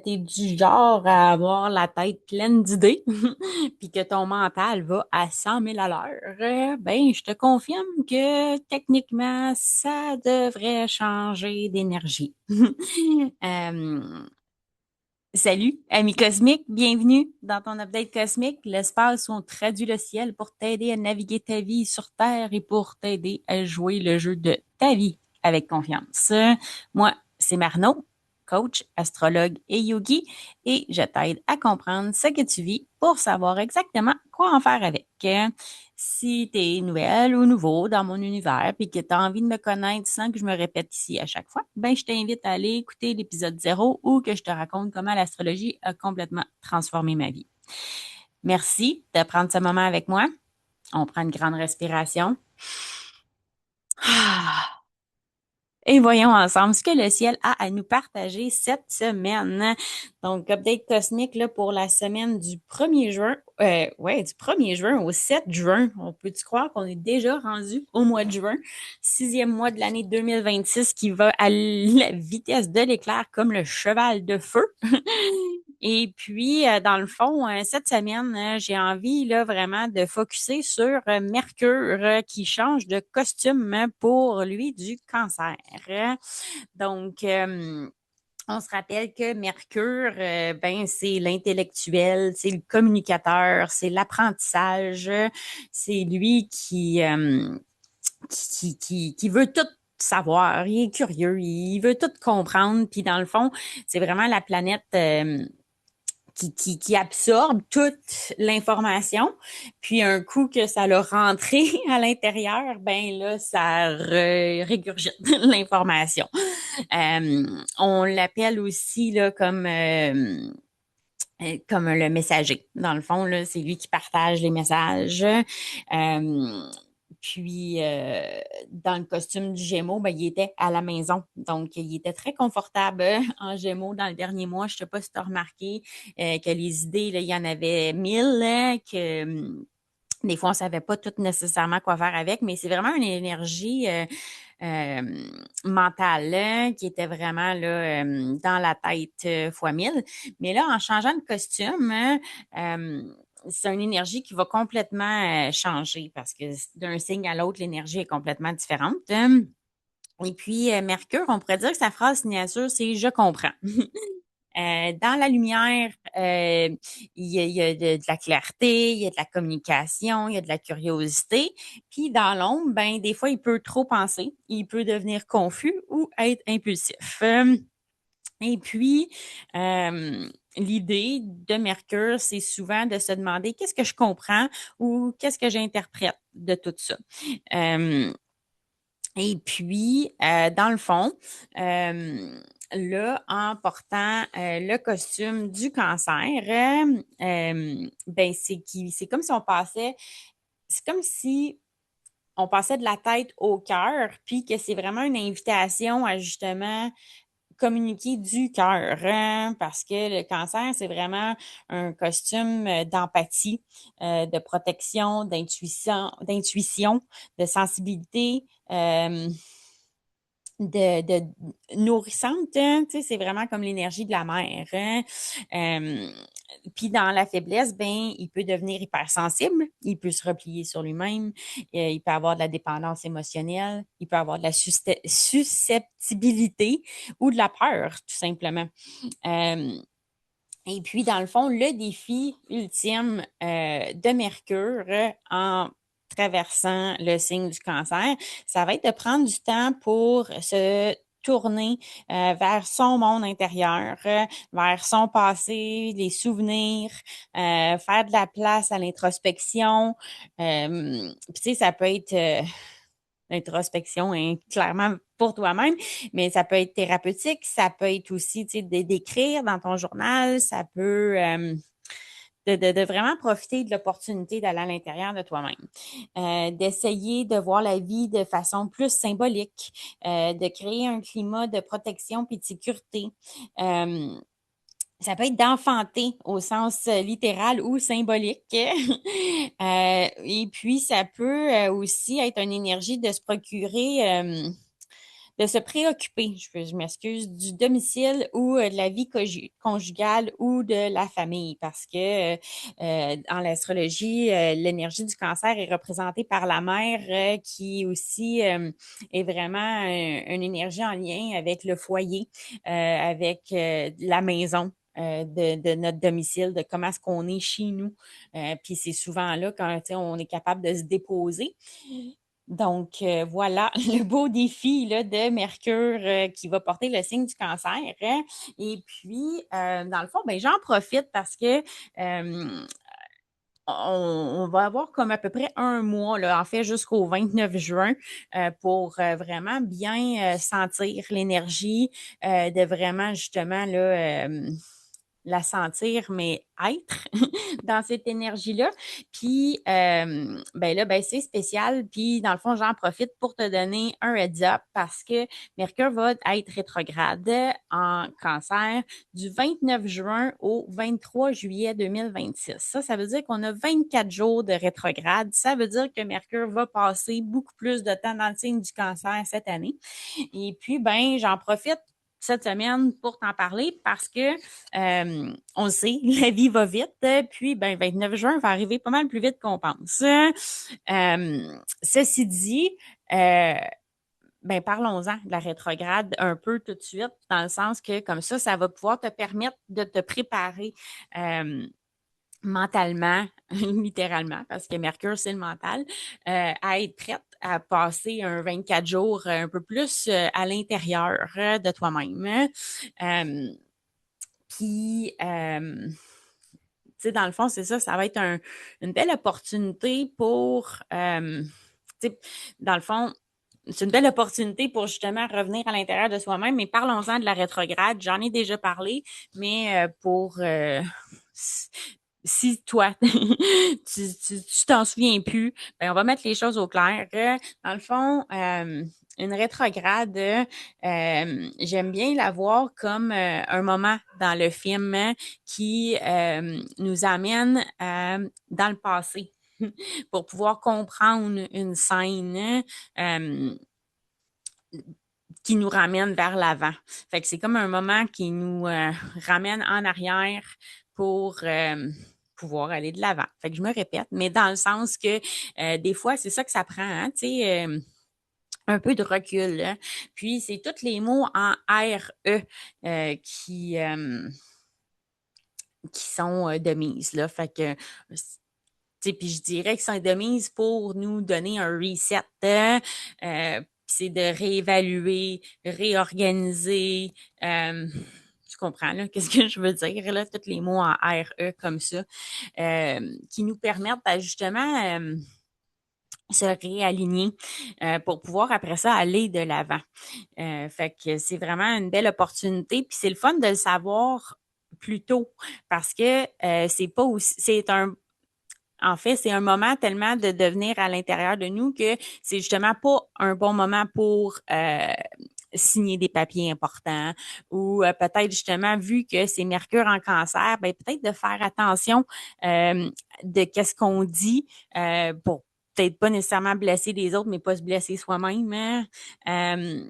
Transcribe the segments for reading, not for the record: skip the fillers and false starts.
t'es du genre à avoir la tête pleine d'idées, puis que ton mental va à 100 000 à l'heure, ben, je te confirme que techniquement, ça devrait changer d'énergie. Euh, Salut, ami cosmique, bienvenue dans ton update cosmique, l'espace où on traduit le ciel pour t'aider à naviguer ta vie sur Terre et pour t'aider à jouer le jeu de ta vie avec confiance. Moi, c'est Marno, coach, astrologue et yogi, et je t'aide à comprendre ce que tu vis pour savoir exactement quoi en faire avec. Si tu es nouvelle ou nouveau dans mon univers et que tu as envie de me connaître sans que je me répète ici à chaque fois, ben je t'invite à aller écouter l'épisode 0 où que je te raconte comment l'astrologie a complètement transformé ma vie. Merci de prendre ce moment avec moi. On prend une grande respiration. Ah. Et voyons ensemble ce que le ciel a à nous partager cette semaine. Donc, update cosmique là, pour la semaine du 1er juin. Du 1er juin au 7 juin. On peut-tu croire qu'on est déjà rendu au mois de juin, sixième mois de l'année 2026 qui va à la vitesse de l'éclair comme le cheval de feu. Et puis, dans le fond, cette semaine, j'ai envie là vraiment de focusser sur Mercure qui change de costume pour lui du cancer. Donc, on se rappelle que Mercure, ben c'est l'intellectuel, c'est le communicateur, c'est l'apprentissage, c'est lui qui veut tout savoir, il est curieux, il veut tout comprendre, puis dans le fond, c'est vraiment la planète qui absorbe toute l'information. Puis un coup que ça l'a rentré à l'intérieur, ben là, ça régurgite l'information. On l'appelle aussi là, comme le messager. Dans le fond, là, c'est lui qui partage les messages. Dans le costume du Gémeaux, ben, il était à la maison. Donc, il était très confortable en Gémeaux dans le dernier mois. Je ne sais pas si tu as remarqué que les idées, là, il y en avait 1000, que des fois, on ne savait pas tout nécessairement quoi faire avec, mais c'est vraiment une énergie euh, mentale là, qui était vraiment là, dans la tête fois 1000. Mais là, en changeant de costume, hein, c'est une énergie qui va complètement changer parce que d'un signe à l'autre, l'énergie est complètement différente. Et puis, Mercure, on pourrait dire que sa phrase signature, c'est «Je comprends». Dans la lumière, il y a de la clarté, il y a de la communication, il y a de la curiosité. Puis dans l'ombre, ben des fois, il peut trop penser, il peut devenir confus ou être impulsif. Et puis, l'idée de Mercure, c'est souvent de se demander qu'est-ce que je comprends ou qu'est-ce que j'interprète de tout ça. Euh, et puis, dans le fond, là, en portant le costume du cancer, ben c'est comme si on passait, c'est comme si on passait de la tête au cœur, puis que c'est vraiment une invitation à justement communiquer du cœur, hein, parce que le cancer, c'est vraiment un costume d'empathie, de protection, d'intuition, de sensibilité. De nourrissante, hein, tu sais, c'est vraiment comme l'énergie de la mère. Hein. Euh, Puis dans la faiblesse, ben, il peut devenir hypersensible, il peut se replier sur lui-même, il peut avoir de la dépendance émotionnelle, il peut avoir de la susceptibilité ou de la peur, tout simplement. Euh, et puis, dans le fond, le défi ultime de Mercure en traversant le signe du cancer, ça va être de prendre du temps pour se tourner vers son monde intérieur, vers son passé, les souvenirs, faire de la place à l'introspection. Puis, tu sais, ça peut être l'introspection est clairement pour toi-même, mais ça peut être thérapeutique, ça peut être aussi, tu sais, d'écrire dans ton journal, ça peut de vraiment profiter de l'opportunité d'aller à l'intérieur de toi-même, d'essayer de voir la vie de façon plus symbolique, de créer un climat de protection puis de sécurité. Euh, Ça peut être d'enfanter au sens littéral ou symbolique. Et puis, ça peut aussi être une énergie de se procurer de se préoccuper, je m'excuse, du domicile ou de la vie conjugale ou de la famille parce que en l'astrologie, l'énergie du cancer est représentée par la mère qui aussi est vraiment une énergie en lien avec le foyer, avec la maison. De notre domicile, de comment est-ce qu'on est chez nous. Puis c'est souvent là quand on est capable de se déposer. Donc, voilà le beau défi là, de Mercure qui va porter le signe du cancer. Hein. Et puis, dans le fond, ben, j'en profite parce que on va avoir comme à peu près un mois, là, en fait, jusqu'au 29 juin, pour vraiment bien sentir l'énergie, de vraiment justement là, la sentir, mais être dans cette énergie-là. Puis, ben là, ben c'est spécial. Puis, dans le fond, j'en profite pour te donner un heads up parce que Mercure va être rétrograde en cancer du 29 juin au 23 juillet 2026. Ça veut dire qu'on a 24 jours de rétrograde. Ça veut dire que Mercure va passer beaucoup plus de temps dans le signe du cancer cette année. Et puis, ben, j'en profite cette semaine pour t'en parler parce que on le sait, la vie va vite. Puis, ben, 29 juin va arriver pas mal plus vite qu'on pense. Ceci dit, ben, parlons-en de la rétrograde un peu tout de suite, dans le sens que comme ça va pouvoir te permettre de te préparer mentalement, littéralement, parce que Mercure, c'est le mental, à être prête à passer un 24 jours un peu plus à l'intérieur de toi-même. Puis, tu sais, dans le fond, c'est ça, ça va être une belle opportunité pour, tu sais, dans le fond, c'est une belle opportunité pour justement revenir à l'intérieur de soi-même, mais parlons-en de la rétrograde. J'en ai déjà parlé, mais pour si toi, tu t'en souviens plus, ben on va mettre les choses au clair. Dans le fond, une rétrograde, j'aime bien la voir comme un moment dans le film qui nous amène dans le passé pour pouvoir comprendre une scène qui nous ramène vers l'avant. Fait que c'est comme un moment qui nous ramène en arrière pour pouvoir aller de l'avant. Fait que je me répète, mais dans le sens que des fois, c'est ça que ça prend, hein, tu sais. Un peu de recul. Hein. Puis, c'est tous les mots en RE qui sont de mise. Là. Fait que puis je dirais que c'est de mise pour nous donner un reset. C'est de réévaluer, réorganiser. Tu comprends là, qu'est-ce que je veux dire là, tous les mots en RE comme ça, qui nous permettent justement se réaligner pour pouvoir après ça aller de l'avant. Fait que c'est vraiment une belle opportunité, puis c'est le fun de le savoir plus tôt parce que c'est pas aussi, c'est un en fait, c'est un moment tellement de devenir à l'intérieur de nous que c'est justement pas un bon moment pour signer des papiers importants ou peut-être justement vu que c'est Mercure en cancer, ben peut-être de faire attention de qu'est-ce qu'on dit pour peut-être pas nécessairement blesser les autres, mais pas se blesser soi-même. Hein.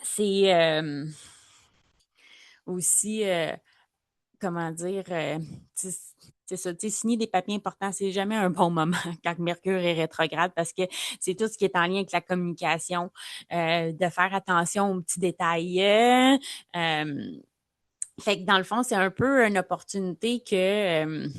C'est aussi comment dire, c'est ça, tu sais, signer des papiers importants, c'est jamais un bon moment quand Mercure est rétrograde parce que c'est tout ce qui est en lien avec la communication, de faire attention aux petits détails. Fait que dans le fond, c'est un peu une opportunité que, tu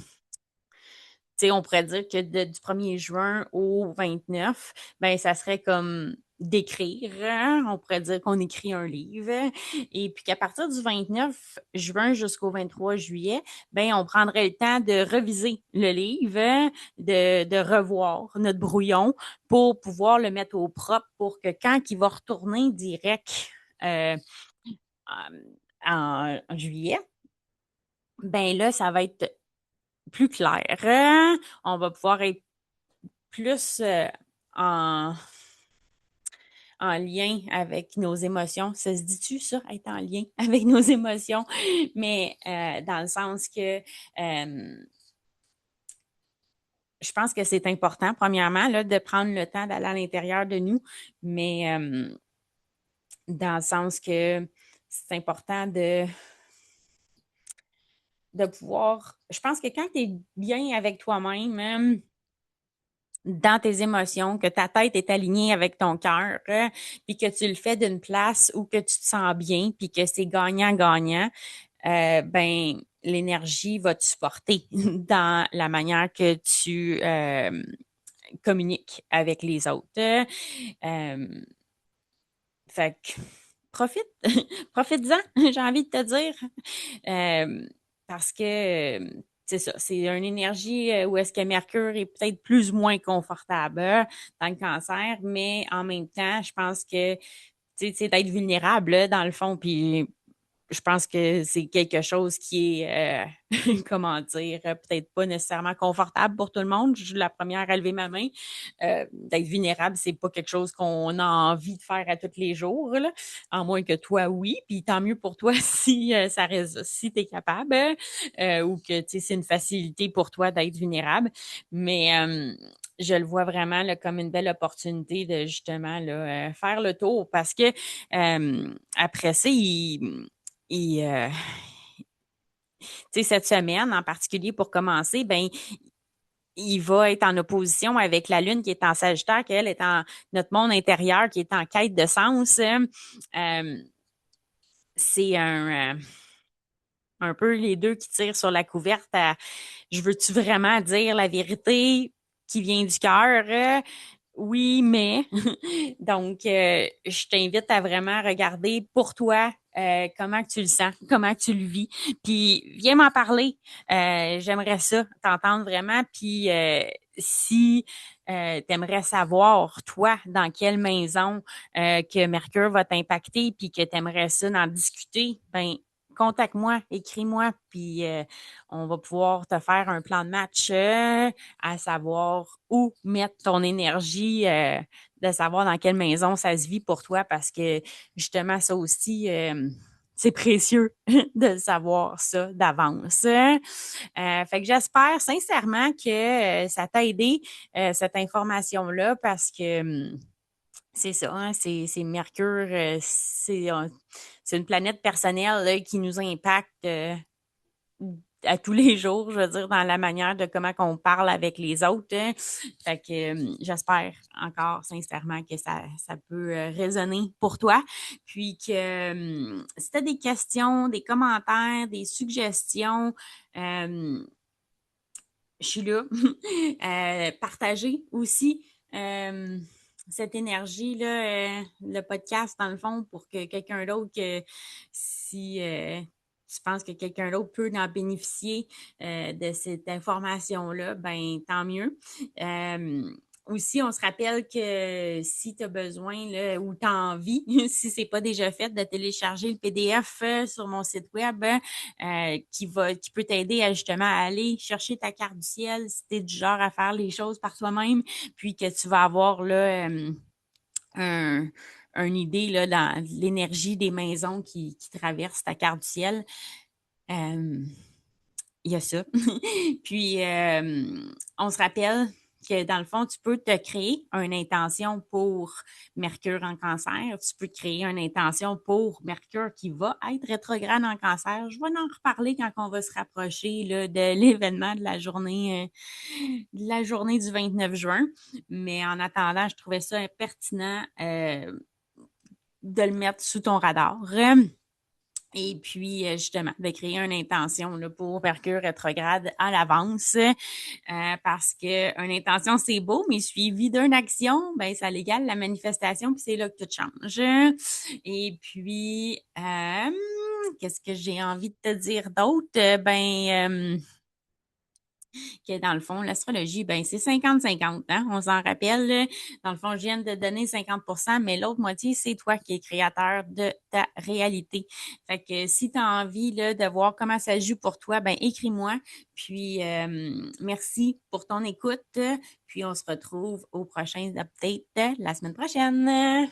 sais, on pourrait dire que du 1er juin au 29, ben ça serait comme d'écrire. Hein? On pourrait dire qu'on écrit un livre. Et puis qu'à partir du 29 juin jusqu'au 23 juillet, ben on prendrait le temps de reviser le livre, de revoir notre brouillon pour pouvoir le mettre au propre pour que quand il va retourner direct en juillet, ben là, ça va être plus clair. On va pouvoir être plus en, en lien avec nos émotions. Ça se dit-tu, ça, être en lien avec nos émotions? Mais dans le sens que je pense que c'est important, premièrement, là, de prendre le temps d'aller à l'intérieur de nous, mais dans le sens que c'est important de pouvoir. Je pense que quand tu es bien avec toi-même, dans tes émotions, que ta tête est alignée avec ton cœur, puis que tu le fais d'une place où que tu te sens bien, puis que c'est gagnant-gagnant, ben l'énergie va te supporter dans la manière que tu communiques avec les autres. Euh, fait que profite, profite-en, j'ai envie de te dire. Parce que c'est ça, c'est une énergie où est-ce que Mercure est peut-être plus ou moins confortable dans le cancer, mais en même temps, je pense que c'est d'être vulnérable dans le fond, puis je pense que c'est quelque chose qui est, comment dire, peut-être pas nécessairement confortable pour tout le monde. Je suis la première à lever ma main. D'être vulnérable, c'est pas quelque chose qu'on a envie de faire à tous les jours, là. En moins que toi, oui. Puis tant mieux pour toi si ça reste, si t'es capable, ou que c'est une facilité pour toi d'être vulnérable. Mais je le vois vraiment là, comme une belle opportunité de justement là, faire le tour parce que après ça, et cette semaine en particulier pour commencer, ben il va être en opposition avec la Lune qui est en Sagittaire, qu'elle est en notre monde intérieur qui est en quête de sens. C'est un peu les deux qui tirent sur la couverte à je veux-tu vraiment dire la vérité qui vient du cœur? Oui, mais donc je t'invite à vraiment regarder pour toi comment que tu le sens, comment que tu le vis, puis viens m'en parler. J'aimerais ça t'entendre vraiment, puis si tu aimerais savoir, toi, dans quelle maison que Mercure va t'impacter, puis que tu aimerais ça d'en discuter, ben contacte-moi, écris-moi, puis on va pouvoir te faire un plan de match à savoir où mettre ton énergie, de savoir dans quelle maison ça se vit pour toi, parce que justement, ça aussi, c'est précieux de savoir ça d'avance. Fait que j'espère sincèrement que ça t'a aidé, cette information-là, parce que c'est ça, hein, c'est Mercure, c'est une planète personnelle là, qui nous impacte à tous les jours, je veux dire, dans la manière de comment qu'on parle avec les autres. Hein. Fait que j'espère encore sincèrement que ça peut résonner pour toi. Puis que si tu as des questions, des commentaires, des suggestions, je suis là. Partager aussi cette énergie-là, le podcast, dans le fond, pour que quelqu'un d'autre, que si tu penses que quelqu'un d'autre peut en bénéficier de cette information-là, ben tant mieux. Aussi, on se rappelle que si tu as besoin là, ou tu as envie, si c'est pas déjà fait, de télécharger le PDF sur mon site web, qui peut t'aider à justement à aller chercher ta carte du ciel si tu es du genre à faire les choses par toi-même, puis que tu vas avoir là un, une idée là, dans l'énergie des maisons qui traversent ta carte du ciel. Euh, il y a ça. Puis, on se rappelle que dans le fond, tu peux te créer une intention pour Mercure en cancer. Tu peux créer une intention pour Mercure qui va être rétrograde en cancer. Je vais en reparler quand on va se rapprocher là, de l'événement de la journée du 29 juin. Mais en attendant, je trouvais ça pertinent de le mettre sous ton radar. Et puis, justement, de créer une intention là, pour Mercure rétrograde à l'avance, parce que une intention, c'est beau, mais suivi d'une action, ben ça l'égale la manifestation, puis c'est là que tout change. Et puis, qu'est-ce que j'ai envie de te dire d'autre? Que dans le fond, l'astrologie, ben c'est 50-50, hein? On s'en rappelle. Là. Dans le fond, je viens de donner 50 mais l'autre moitié, c'est toi qui es créateur de ta réalité. Fait que si tu as envie là, de voir comment ça joue pour toi, ben écris-moi. Puis merci pour ton écoute. Puis on se retrouve au prochain update la semaine prochaine.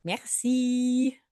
Merci.